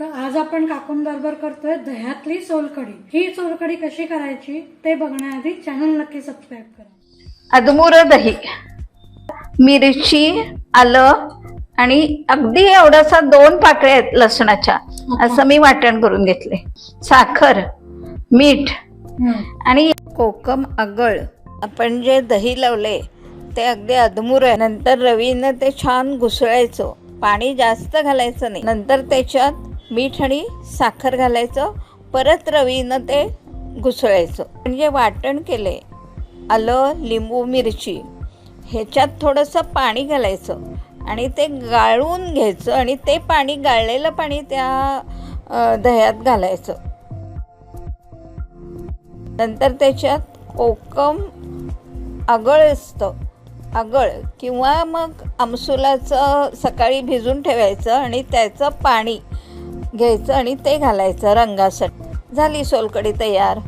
तर आज आपण काकूंबरोबर करतोय दह्यातली सोलकढी। ही सोलकढी कशी करायची ते बघण्याआधी चॅनल नक्की सबस्क्राईब करा। अधमुर दही, मिरची, आलं आणि अगदी एवढासा 2 पाकळ्या आहेत लसणाच्या, असं मी वाटण करून घेतले। साखर, मीठ आणि कोकम आगळ। आपण जे दही लावले ते अगदी अधमुर आहे। नंतर रवीनं ते छान घुसळायचं, पाणी जास्त घालायचं नाही। नंतर त्याच्यात मीठ आणि साखर घालायचं, परत रवीनं ते घुसळायचं। म्हणजे वाटण केले आलं, लिंबू, मिरची, ह्याच्यात थोडंसं पाणी घालायचं आणि ते गाळून घ्यायचं आणि ते पाणी, गाळलेलं पाणी त्या दह्यात घालायचं। नंतर त्याच्यात कोकम आगळ असतं, आगळ किंवा मग आमसुलाचं सकाळी भिजून ठेवायचं आणि त्याचं पाणी घ्यायचं आणि ते घालायचं रंगासाठी। झाली सोलकढी तयार।